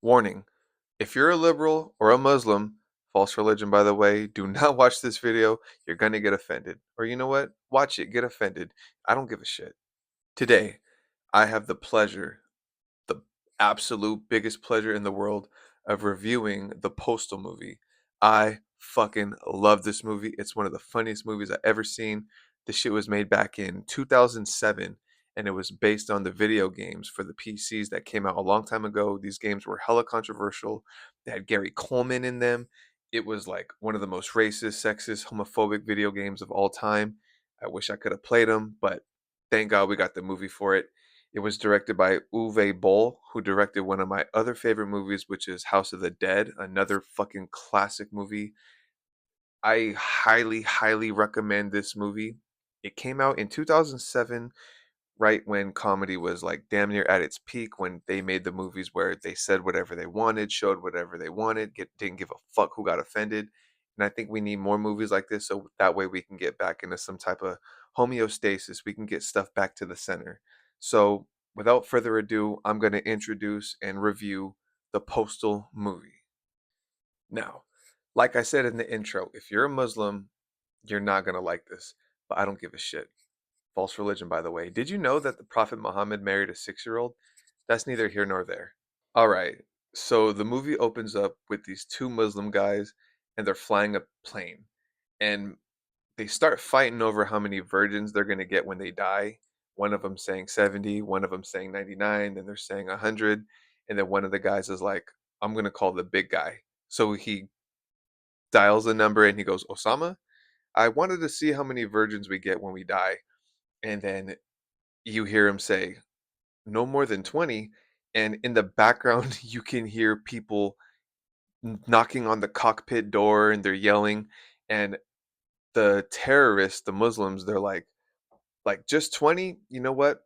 Warning, if you're a liberal or a Muslim, false religion by the way, do not watch this video. You're gonna get offended. Or you know what? Watch it, get offended. I don't give a shit. Today, I have the absolute biggest pleasure in the world of reviewing the Postal movie. I fucking love this movie. It's one of the funniest movies I've ever seen. This shit was made back in 2007 and it was based on the video games for the PCs that came out a long time ago. These games were hella controversial. They had Gary Coleman in them. It was like one of the most racist, sexist, homophobic video games of all time. I wish I could have played them, but thank God we got the movie for it. It was directed by Uwe Boll, who directed one of my other favorite movies, which is House of the Dead, another fucking classic movie. I highly, highly recommend this movie. It came out in 2007, right when comedy was like damn near at its peak, when they made the movies where they said whatever they wanted, showed whatever they wanted, didn't give a fuck who got offended. And I think we need more movies like this so that way we can get back into some type of homeostasis. We can get stuff back to the center. So without further ado, I'm going to introduce and review the Postal movie. Now, like I said in the intro, if you're a Muslim, you're not going to like this, but I don't give a shit. False religion, by the way. Did you know that the Prophet Muhammad married a 6-year-old? That's neither here nor there. All right. So the movie opens up with these two Muslim guys and they're flying a plane. And they start fighting over how many virgins they're going to get when they die. One of them saying 70, one of them saying 99, then they're saying 100. And then one of the guys is like, I'm going to call the big guy. So he dials the number and he goes, Osama, I wanted to see how many virgins we get when we die. And then you hear him say, no more than 20. And in the background, you can hear people knocking on the cockpit door and they're yelling. And the terrorists, the Muslims, they're like just 20? You know what?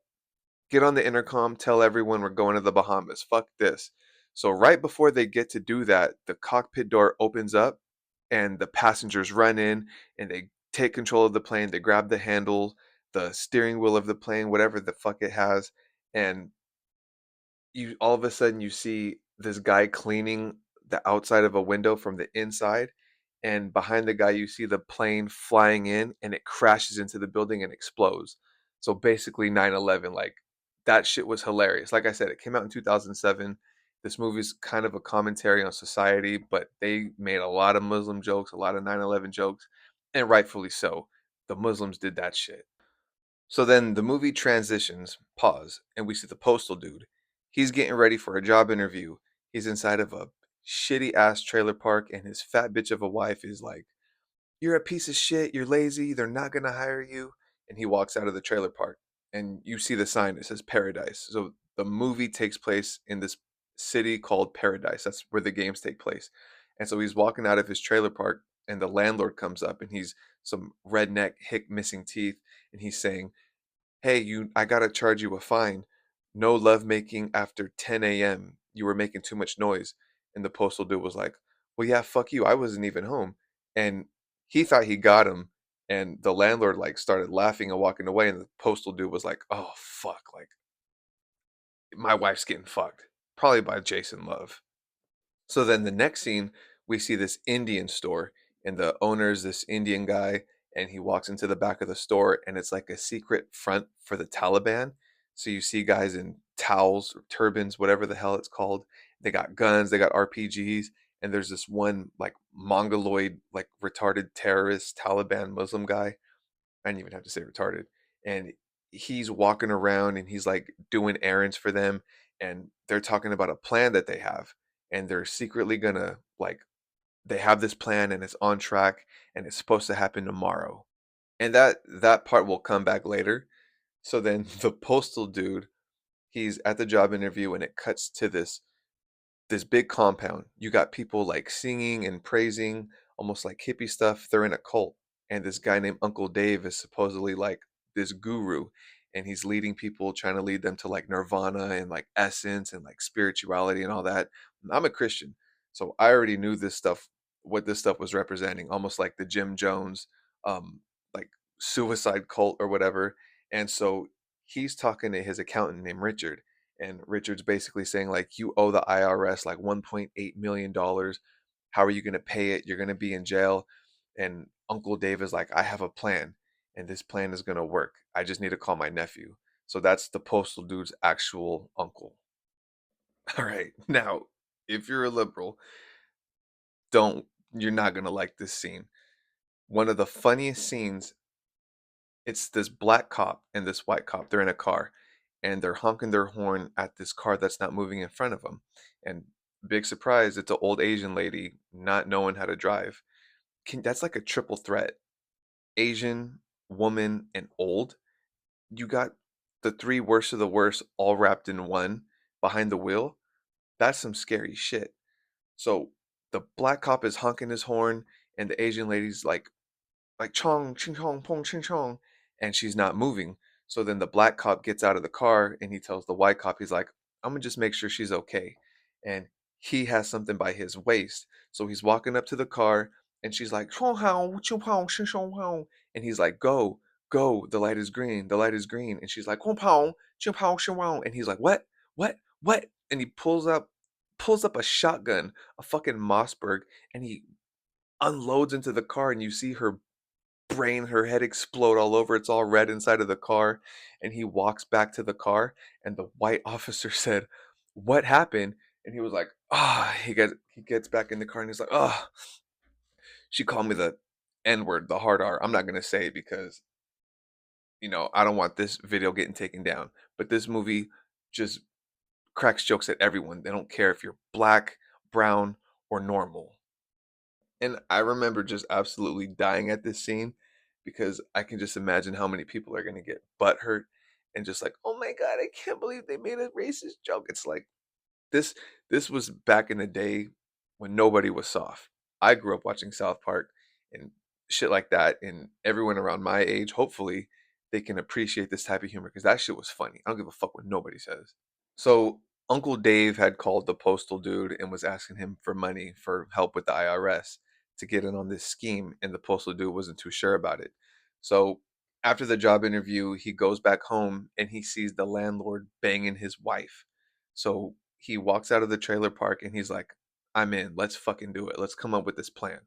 Get on the intercom, tell everyone we're going to the Bahamas. Fuck this. So right before they get to do that, the cockpit door opens up and the passengers run in and they take control of the plane. They grab the handle, the steering wheel of the plane, whatever the fuck it has, and you all of a sudden you see this guy cleaning the outside of a window from the inside, and behind the guy you see the plane flying in and it crashes into the building and explodes. So basically 9/11, like that shit was hilarious. Like I said, it came out in 2007. This movie's kind of a commentary on society, but they made a lot of Muslim jokes, a lot of 9/11 jokes, and rightfully so. The Muslims did that shit. So then the movie transitions, pause, and we see the postal dude. He's getting ready for a job interview. He's inside of a shitty ass trailer park, and his fat bitch of a wife is like, you're a piece of shit, you're lazy, they're not gonna hire you. And he walks out of the trailer park, and you see the sign that says Paradise. So the movie takes place in this city called Paradise. That's where the games take place. And so he's walking out of his trailer park, and the landlord comes up, and he's some redneck hick missing teeth, and he's saying, hey, I gotta charge you a fine. No lovemaking after 10 a.m. You were making too much noise. And the postal dude was like, well, yeah, fuck you. I wasn't even home. And he thought he got him. And the landlord like started laughing and walking away. And the postal dude was like, oh, fuck. Like, my wife's getting fucked. Probably by Jason Love. So then the next scene, we see this Indian store, and the owner's this Indian guy, and he walks into the back of the store, and it's like a secret front for the Taliban. So you see guys in towels or turbans, whatever the hell it's called. They got guns, they got RPGs, and there's this one like mongoloid, like retarded terrorist Taliban Muslim guy. I didn't even have to say retarded. And he's walking around and he's like doing errands for them, and they're talking about a plan that they have, and they're secretly gonna like they have this plan and it's on track and it's supposed to happen tomorrow. And that part will come back later. So then the postal dude, he's at the job interview and it cuts to this big compound. You got people like singing and praising, almost like hippie stuff. They're in a cult. And this guy named Uncle Dave is supposedly like this guru. And he's leading people, trying to lead them to like nirvana and like essence and like spirituality and all that. I'm a Christian. So I already knew this stuff, what this stuff was representing, almost like the Jim Jones, um, like suicide cult or whatever. And so he's talking to his accountant named Richard, And Richard's basically saying like, you owe the IRS like $1.8 million. How are you going to pay it? You're going to be in jail. And Uncle Dave is like, I have a plan, and this plan is going to work. I just need to call my nephew. So that's the postal dude's actual uncle. All right. Now, if you're a liberal, don't you're not going to like this scene. One of the funniest scenes, it's this black cop and this white cop. They're in a car and they're honking their horn at this car that's not moving in front of them. And big surprise, it's an old Asian lady not knowing how to drive. That's like a triple threat. Asian, woman, and old. You got the three worst of the worst all wrapped in one behind the wheel. That's some scary shit. So the black cop is honking his horn, and the Asian lady's like chong ching chong pong ching chong, and she's not moving. So then the black cop gets out of the car and he tells the white cop, he's like, I'm gonna just make sure she's okay. And he has something by his waist. So he's walking up to the car and she's like, "Chong hao, ching pong, ching chong hao." And he's like, go, go, the light is green, the light is green. And she's like, "Hong pong, ching pong, ching wang." And he's like, what? And he pulls up a shotgun, a fucking Mossberg, and he unloads into the car, and you see her head explode all over. It's all red inside of the car. And he walks back to the car, and the white officer said, "What happened?" And he was like, he gets back in the car and he's like, she called me the N word, the hard R. I'm not gonna say it because I don't want this video getting taken down. But this movie just cracks jokes at everyone. They don't care if you're black, brown, or normal. And I remember just absolutely dying at this scene because I can just imagine how many people are going to get butthurt and just like, oh my God, I can't believe they made a racist joke. It's like this this was back in the day when nobody was soft. I grew up watching South Park and shit like that, and everyone around my age, hopefully, they can appreciate this type of humor because that shit was funny. I don't give a fuck what nobody says. So Uncle Dave had called the postal dude and was asking him for money for help with the IRS to get in on this scheme, and the postal dude wasn't too sure about it. So after the job interview, he goes back home and he sees the landlord banging his wife. So he walks out of the trailer park and he's like, I'm in. Let's fucking do it. Let's come up with this plan.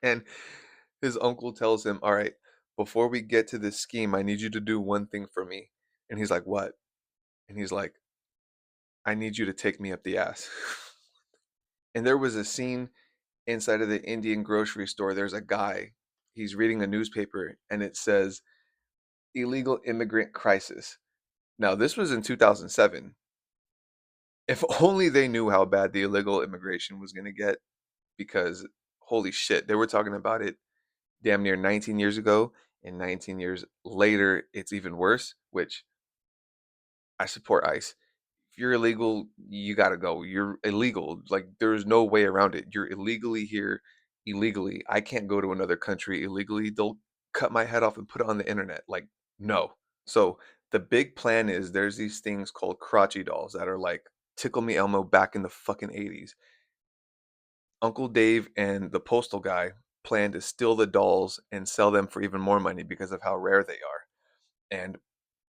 And his uncle tells him, all right, before we get to this scheme, I need you to do one thing for me. And he's like, what? And he's like, I need you to take me up the ass. And there was a scene inside of the Indian grocery store. There's a guy, he's reading a newspaper, and it says illegal immigrant crisis. Now, this was in 2007. If only they knew how bad the illegal immigration was going to get, because holy shit, they were talking about it damn near 19 years ago, and 19 years later, it's even worse, which I support ICE. If you're illegal, you gotta go. You're illegal. Like there's no way around it. You're illegally here, illegally. I can't go to another country illegally. They'll cut my head off and put it on the internet. Like, no. So the big plan is there's these things called crotchy dolls that are like Tickle Me Elmo back in the fucking 80s. Uncle Dave and the postal guy plan to steal the dolls and sell them for even more money because of how rare they are. And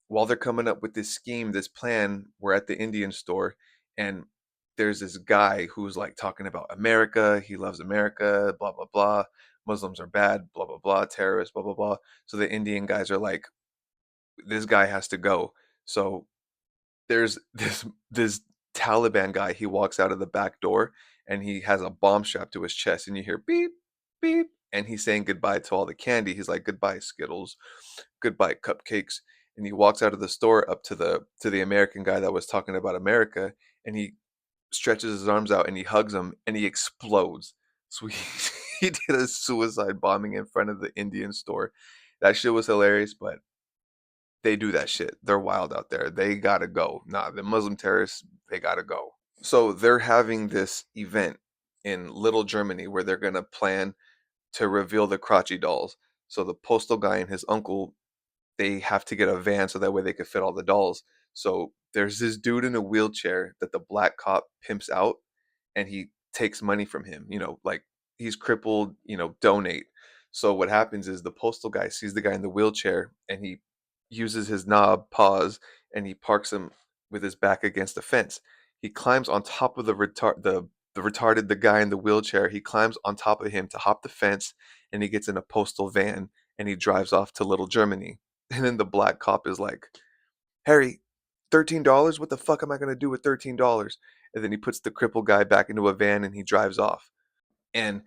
while they're coming up with this scheme, this plan, we're at the Indian store, and there's this guy who's like talking about America. He loves America, blah, blah, blah. Muslims are bad, blah, blah, blah. Terrorists, blah, blah, blah. So the Indian guys are like, this guy has to go. So there's this Taliban guy. He walks out of the back door and he has a bomb strapped to his chest, and you hear beep, beep, and he's saying goodbye to all the candy. He's like, goodbye, Skittles, goodbye, cupcakes. And he walks out of the store up to the American guy that was talking about America, and he stretches his arms out and he hugs him and he explodes. So he did a suicide bombing in front of the Indian store. That shit was hilarious, but they do that shit. They're wild out there. They gotta go. Nah, the Muslim terrorists, they gotta go. So they're having this event in Little Germany where they're gonna plan to reveal the crotchy dolls. So the postal guy and his uncle, they have to get a van so that way they could fit all the dolls. So there's this dude in a wheelchair that the black cop pimps out, and he takes money from him, like he's crippled, donate. So what happens is the postal guy sees the guy in the wheelchair and he uses his knob pause and he parks him with his back against the fence. He climbs on top of the guy in the wheelchair. He climbs on top of him to hop the fence, and he gets in a postal van and he drives off to Little Germany. And then the black cop is like, Harry, $13? What the fuck am I gonna do with $13? And then he puts the crippled guy back into a van and he drives off. And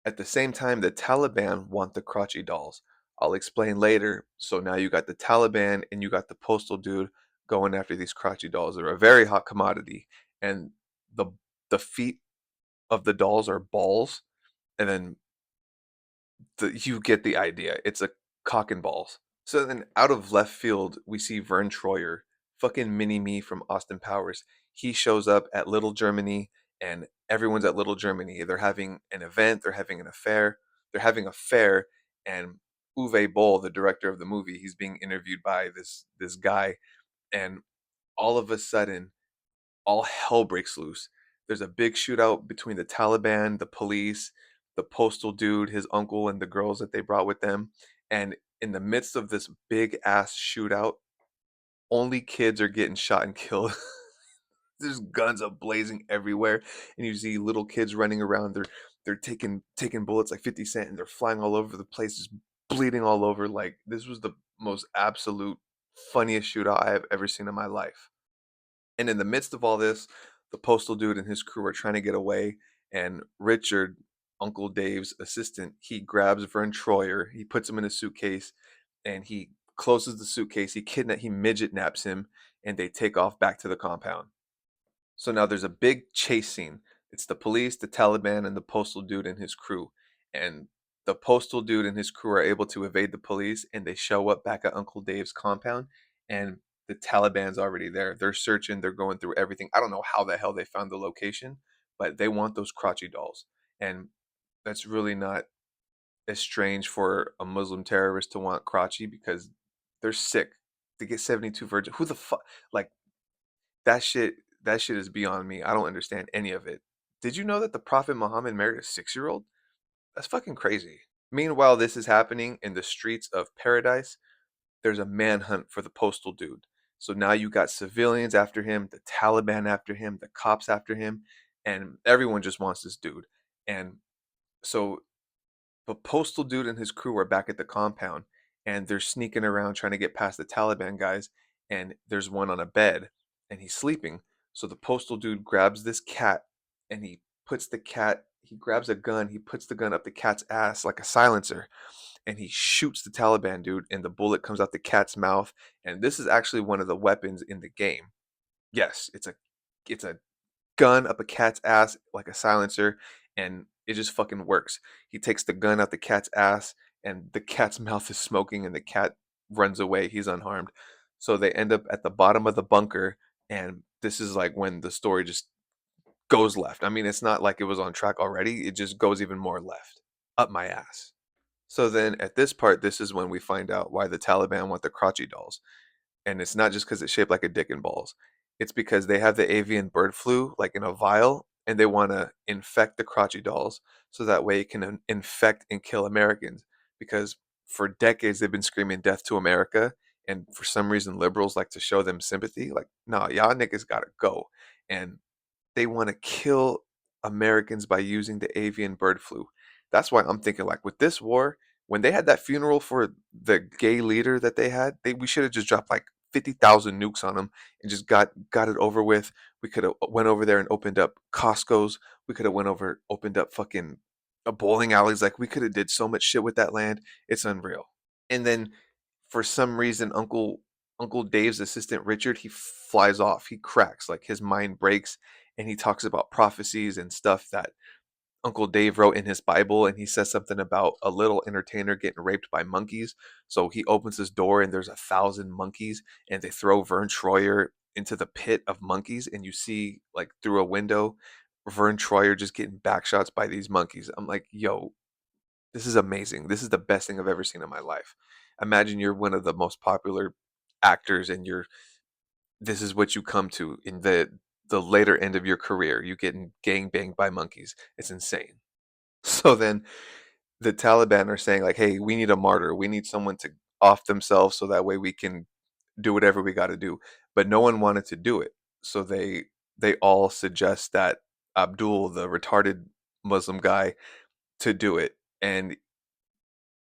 at the same time, the Taliban want the crotchy dolls. I'll explain later. So now you got the Taliban and you got the postal dude going after these crotchy dolls. They're a very hot commodity. And the the feet of the dolls are balls. And then you get the idea. It's a cock and balls. So then out of left field, we see Vern Troyer, fucking mini me from Austin Powers. He shows up at Little Germany and everyone's at Little Germany. They're having an event, they're having an affair, they're having a fair, and Uwe Boll, the director of the movie, he's being interviewed by this guy, and all of a sudden all hell breaks loose. There's a big shootout between the Taliban, the police, the postal dude, his uncle, and the girls that they brought with them. And in the midst of this big ass shootout, only kids are getting shot and killed. There's guns up blazing everywhere, and you see little kids running around. They're taking bullets like 50 Cent, and they're flying all over the place, just bleeding all over. Like this was the most absolute funniest shootout I have ever seen in my life. And in the midst of all this, the postal dude and his crew are trying to get away. And Richard, Uncle Dave's assistant, he grabs Vern Troyer, he puts him in a suitcase, and he closes the suitcase. He midget naps him, and they take off back to the compound. So now there's a big chase scene. It's the police, the Taliban, and the postal dude and his crew. And the postal dude and his crew are able to evade the police, and they show up back at Uncle Dave's compound, and the Taliban's already there. They're searching, they're going through everything. I don't know how the hell they found the location, but they want those crotchy dolls. And that's really not as strange for a Muslim terrorist to want crotchy because they're sick. To get 72 virgin, who the fuck? Like that shit that shit is beyond me. I don't understand any of it. Did you know that the Prophet Muhammad married a 6-year-old? That's fucking crazy. Meanwhile, this is happening in the streets of paradise. There's a manhunt for the postal dude. So now you got civilians after him, the Taliban after him, the cops after him, and everyone just wants this dude. And so the postal dude and his crew are back at the compound and they're sneaking around trying to get past the Taliban guys. And there's one on a bed and he's sleeping. So the postal dude grabs this cat and he grabs a gun, he puts the gun up the cat's ass like a silencer and he shoots the Taliban dude and the bullet comes out the cat's mouth. And this is actually one of the weapons in the game. Yes, it's a gun up a cat's ass like a silencer, and it just fucking works. He takes the gun out the cat's ass, and the cat's mouth is smoking, and the cat runs away. He's unharmed. So they end up at the bottom of the bunker, and this is like when the story just goes left. I mean, it's not like it was on track already, it just goes even more left. Up my ass. So then at this part, this is when we find out why the Taliban want the crotchy dolls. And it's not just because it's shaped like a dick and balls. It's because they have the avian bird flu like in a vial, and they want to infect the crotchy dolls so that way it can infect and kill Americans. Because for decades they've been screaming death to America, and for some reason liberals like to show them sympathy. Like, nah, y'all niggas gotta go. And they want to kill Americans by using the avian bird flu. That's why I'm thinking like with this war, when they had that funeral for the gay leader that they had, we should have just dropped like 50,000 nukes on them and just got it over with. We could have went over there and opened up Costco's. We could have went over opened up fucking bowling alleys. Like we could have did so much shit with that land. It's unreal. And then for some reason, Uncle Dave's assistant Richard, he flies off. He cracks. Like his mind breaks, and he talks about prophecies and stuff that Uncle Dave wrote in his Bible, and he says something about a little entertainer getting raped by monkeys. So he opens his door, and there's 1,000 monkeys, and they throw Vern Troyer into the pit of monkeys, and you see like through a window, Vern Troyer just getting backshots by these monkeys. I'm like, yo, this is amazing. This is the best thing I've ever seen in my life. Imagine you're one of the most popular actors, and this is what you come to in the later end of your career. You getting gang banged by monkeys. It's insane. So then the Taliban are saying like, "Hey, we need a martyr. We need someone to off themselves so that way we can do whatever we got to do." but no one wanted to do it. So they all suggest that Abdul, the retarded Muslim guy, to do it, and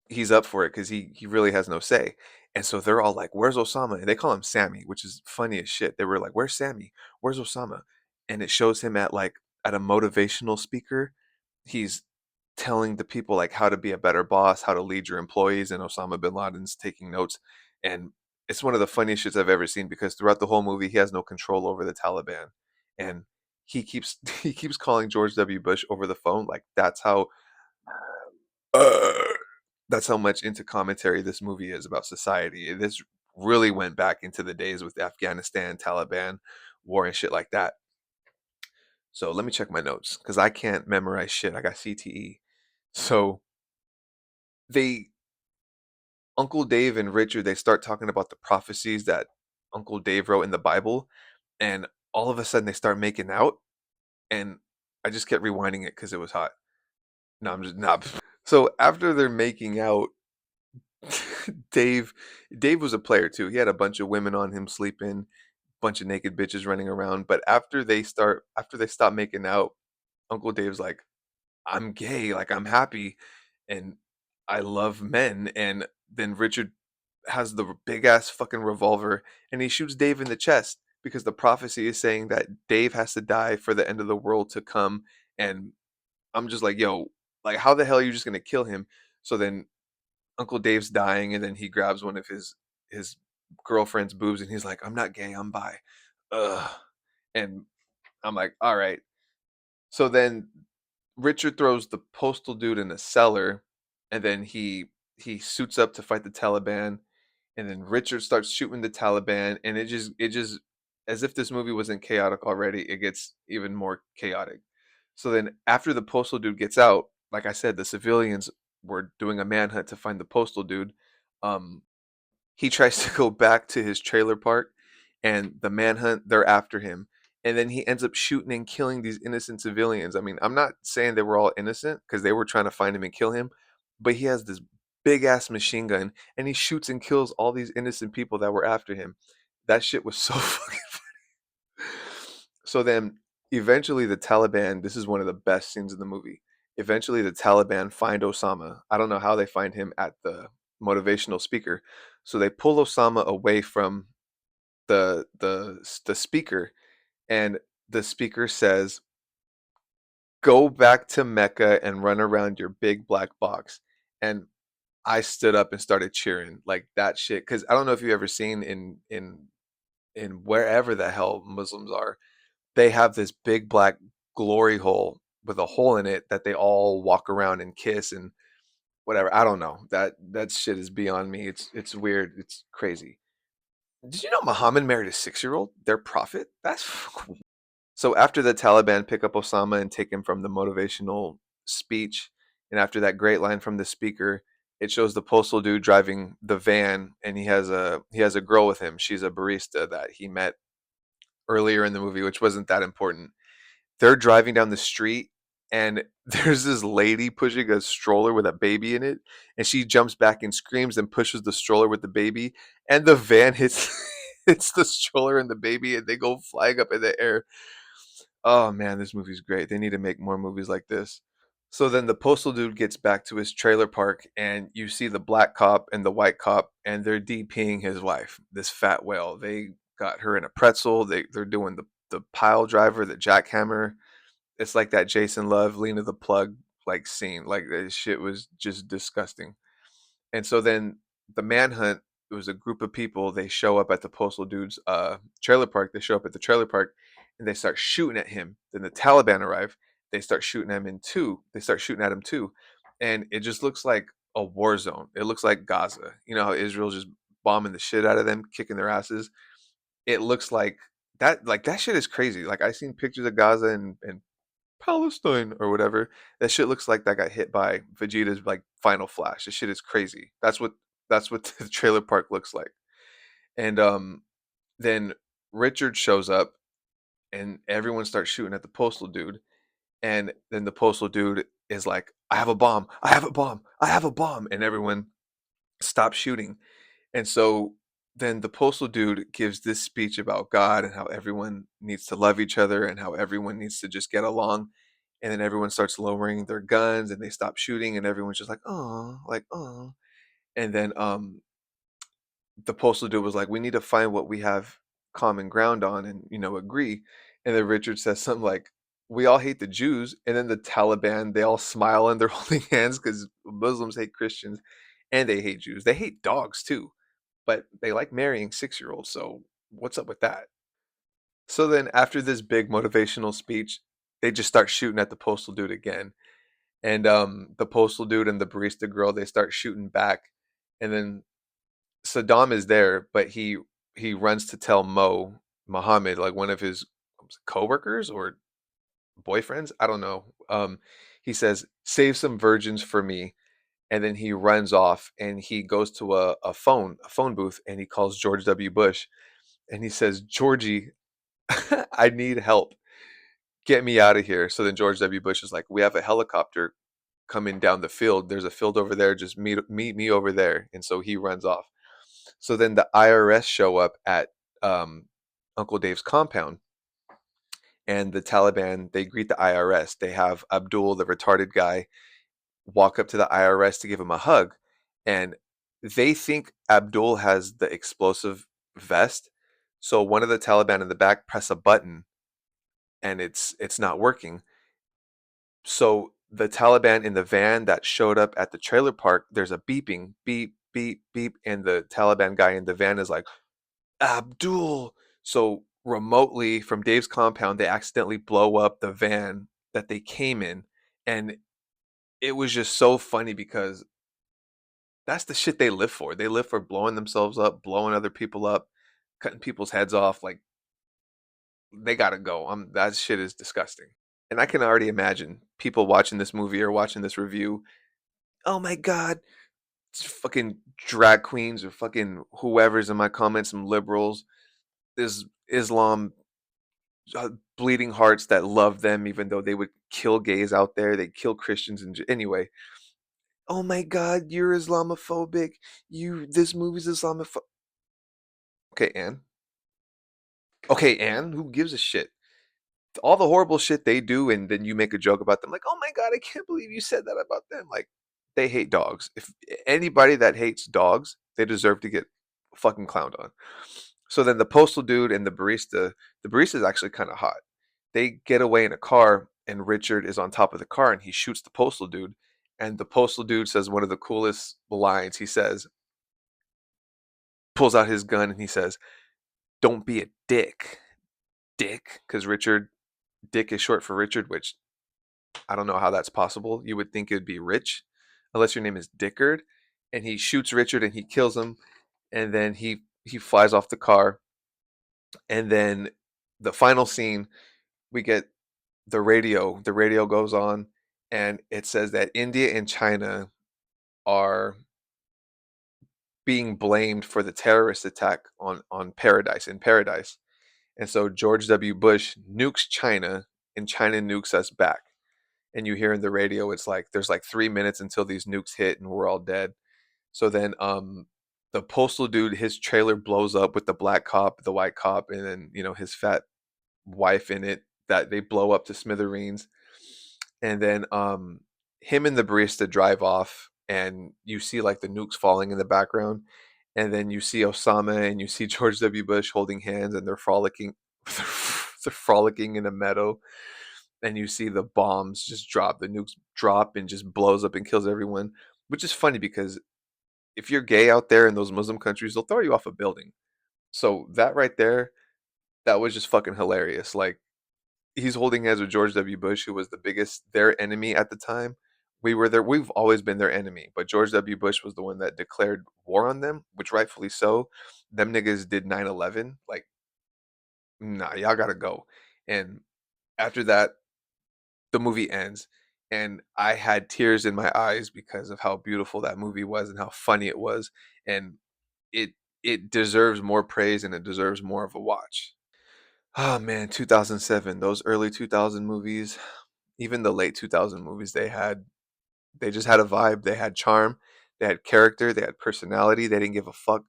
he's up for it because he really has no say. And so they're all like, "Where's Osama?" And they call him Sammy, which is funny as shit. They were like, "Where's Sammy? Where's Osama?" And it shows him at a motivational speaker. He's telling the people like how to be a better boss, how to lead your employees, and Osama bin Laden's taking notes. And it's one of the funniest shits I've ever seen because throughout the whole movie he has no control over the Taliban. And he keeps he keeps calling George W. Bush over the phone. Like uh, that's how much into commentary this movie is about society. This really went back into the days with Afghanistan, Taliban, war and shit like that. So let me check my notes because I can't memorize shit. I got CTE. So they Uncle Dave and Richard, they start talking about the prophecies that Uncle Dave wrote in the Bible, and all of a sudden they start making out, and I just kept rewinding it because it was hot. No, I'm just not. So after they're making out, Dave Dave was a player too. He had a bunch of women on him sleeping, bunch of naked bitches running around. But after they stop making out, Uncle Dave's like, I'm gay, like I'm happy, and I love men. And then Richard has the big ass fucking revolver and he shoots Dave in the chest because the prophecy is saying that Dave has to die for the end of the world to come. And I'm just like, yo, like how the hell are you just gonna kill him? So then Uncle Dave's dying, and then he grabs one of his girlfriend's boobs, and he's like, "I'm not gay, I'm bi." Ugh. And I'm like, "All right." So then Richard throws the postal dude in a cellar, and then he suits up to fight the Taliban, and then Richard starts shooting the Taliban, and it just as if this movie wasn't chaotic already, it gets even more chaotic. So then after the postal dude gets out, like I said, the civilians were doing a manhunt to find the postal dude. Um, he tries to go back to his trailer park, and the manhunt, they're after him. And then he ends up shooting and killing these innocent civilians. I mean, I'm not saying they were all innocent because they were trying to find him and kill him, but he has this big ass machine gun and he shoots and kills all these innocent people that were after him. That shit was so fucking so then eventually the Taliban, this is one of the best scenes in the movie. Eventually the Taliban find Osama. I don't know how they find him at the motivational speaker. So they pull Osama away from the speaker, and the speaker says, "Go back to Mecca and run around your big black box." And I stood up and started cheering like that shit cuz I don't know if you've ever seen in wherever the hell Muslims are, they have this big black glory hole with a hole in it that they all walk around and kiss and whatever. I don't know. That shit is beyond me. It's weird. It's crazy. Did you know Muhammad married a 6-year-old? Their prophet? That's cool. So after the Taliban pick up Osama and take him from the motivational speech, and after that great line from the speaker, it shows the postal dude driving the van, and he has a girl with him. She's a barista that he met earlier in the movie, which wasn't that important. They're driving down the street and there's this lady pushing a stroller with a baby in it, and she jumps back and screams and pushes the stroller with the baby, and the van hits hits the stroller and the baby, and they go flying up in the air. Oh man, this movie's great. They need to make more movies like this. So then the postal dude gets back to his trailer park, and you see the black cop and the white cop, and they're DPing his wife, this fat whale. They got her in a pretzel. They're doing the pile driver, the jackhammer. It's like that Jason Love, Lena the Plug like scene. Like this shit was just disgusting. And so then the manhunt, it was a group of people. They show up at the postal dude's trailer park. They show up at the trailer park and they start shooting at him. Then the Taliban arrive. They start shooting at him in two. They start shooting at him too. And it just looks like a war zone. It looks like Gaza. You know how Israel's just bombing the shit out of them, kicking their asses. It looks like that shit is crazy. Like I seen pictures of Gaza and Palestine or whatever. That shit looks like that got hit by Vegeta's like final flash. This shit is crazy. That's what the trailer park looks like. And then Richard shows up and everyone starts shooting at the postal dude. And then the postal dude is like, I have a bomb, I have a bomb, I have a bomb, and everyone stops shooting. And so then the postal dude gives this speech about God and how everyone needs to love each other and how everyone needs to just get along. And then everyone starts lowering their guns and they stop shooting and everyone's just like, oh, like, oh. And then the postal dude was like, we need to find what we have common ground on and, agree. And then Richard says something like, we all hate the Jews. And then the Taliban, they all smile and they're holding hands because Muslims hate Christians and they hate Jews. They hate dogs too, but they like marrying 6-year-olds. So what's up with that? So then after this big motivational speech, they just start shooting at the postal dude again. And the postal dude and the barista girl, they start shooting back. And then Saddam is there, but he runs to tell Mohammed, like one of his coworkers or boyfriends, I don't know. He says, "Save some virgins for me," and then he runs off and he goes to a phone booth and he calls George W. Bush and he says, "Georgie, I need help. Get me out of here." So then George W. Bush is like, "We have a helicopter coming down the field. There's a field over there. Just meet me over there." And so he runs off. So then the IRS show up at um, Uncle Dave's compound, and the Taliban, they greet the IRS. They have Abdul, the retarded guy, walk up to the IRS to give him a hug, and they think Abdul has the explosive vest. So one of the Taliban in the back press a button, and it's not working. So the Taliban in the van that showed up at the trailer park, there's a beeping, beep, beep, beep, and the Taliban guy in the van is like, Abdul. So remotely from Dave's compound, they accidentally blow up the van that they came in. And it was just so funny because that's the shit they live for. They live for blowing themselves up, blowing other people up, cutting people's heads off. Like, they gotta go. That shit is disgusting. And I can already imagine people watching this movie or watching this review. Oh my God, it's fucking drag queens or fucking whoever's in my comments, some liberals, this Islam uh, bleeding hearts that love them, even though they would kill gays out there. They kill Christians and anyway. Oh my God, you're Islamophobic. This movie's Islamophobic. Okay, Anne. Okay, Anne. Who gives a shit? All the horrible shit they do, and then you make a joke about them, like, oh my God, I can't believe you said that about them. Like, they hate dogs. If anybody that hates dogs, they deserve to get fucking clowned on. So then the postal dude and the barista is actually kind of hot. They get away in a car, and Richard is on top of the car, and he shoots the postal dude. And the postal dude says one of the coolest lines. He says, pulls out his gun, and he says, "Don't be a dick," because Dick is short for Richard, which I don't know how that's possible. You would think it'd be Rich, unless your name is Dickard. And he shoots Richard, and he kills him, and then he flies off the car, and then the final scene, we get the radio goes on, and it says that India and China are being blamed for the terrorist attack on Paradise in Paradise. And so George W. Bush nukes China and China nukes us back. And you hear in the radio, it's like there's like 3 minutes until these nukes hit and we're all dead. So then the postal dude, his trailer blows up with the black cop, the white cop, and then his fat wife in it, that they blow up to smithereens. And then him and the barista drive off, and you see like the nukes falling in the background, and then you see Osama and you see George W. Bush holding hands, and they're frolicking they're frolicking in a meadow, and you see the bombs just drop, the nukes drop and just blows up and kills everyone, which is funny because if you're gay out there in those Muslim countries, they'll throw you off a building. So that right there, that was just fucking hilarious. Like, he's holding hands with George W. Bush, who was their enemy at the time. We've always been their enemy, but George W. Bush was the one that declared war on them, which rightfully so. Them niggas did 9/11. Like, nah, y'all gotta go. And after that, the movie ends, and I had tears in my eyes because of how beautiful that movie was and how funny it was, and it it deserves more praise and it deserves more of a watch. Oh man, 2007, those early 2000 movies, even the late 2000 movies, they just had a vibe, they had charm, they had character, they had personality, they didn't give a fuck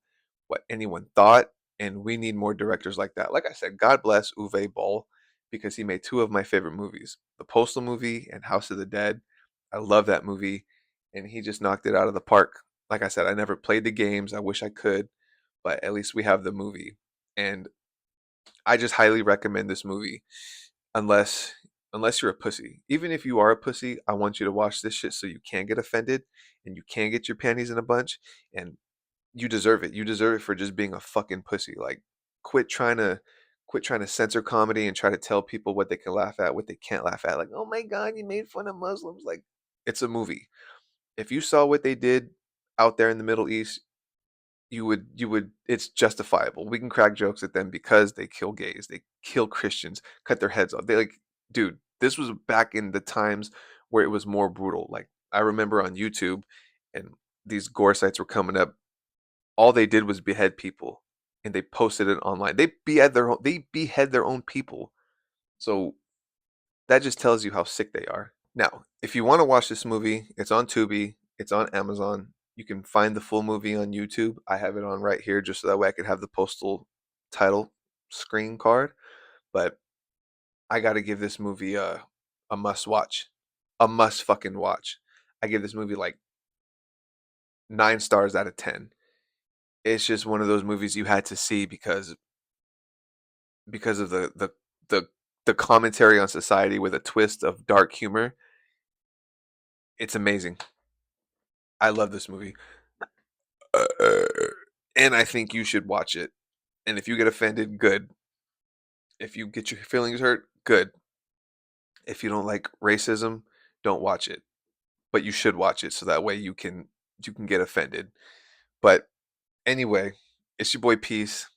what anyone thought, and we need more directors like that. Like I said, God bless Uwe Boll because he made two of my favorite movies, the Postal movie and House of the Dead. I love that movie, and he just knocked it out of the park. Like I said, I never played the games. I wish I could, but at least we have the movie. And I just highly recommend this movie unless you're a pussy. Even if you are a pussy, I want you to watch this shit so you can get offended and you can get your panties in a bunch, and you deserve it. You deserve it for just being a fucking pussy. Like quit trying to censor comedy and try to tell people what they can laugh at, what they can't laugh at. Like, "Oh my god, you made fun of Muslims." Like, it's a movie. If you saw what they did out there in the Middle East, you would it's justifiable. We can crack jokes at them because they kill gays, they kill Christians, cut their heads off. They like, dude, this was back in the times where it was more brutal. Like I remember on YouTube and these gore sites were coming up, all they did was behead people and they posted it online. They behead their own people. So that just tells you how sick they are. Now, if you want to watch this movie, it's on Tubi, it's on Amazon. You can find the full movie on YouTube. I have it on right here just so that way I could have the Postal title screen card. But I got to give this movie a must watch. A must fucking watch. I give this movie like 9 stars out of 10. It's just one of those movies you had to see because of the the commentary on society with a twist of dark humor. It's amazing. I love this movie. Uh, and I think you should watch it. And if you get offended, good. If you get your feelings hurt, good. If you don't like racism, don't watch it. But you should watch it so that way you can get offended. But anyway, it's your boy Peace.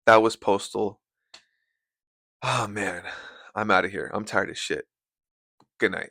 That was Postal. Oh man, I'm out of here. I'm tired of shit. Good night.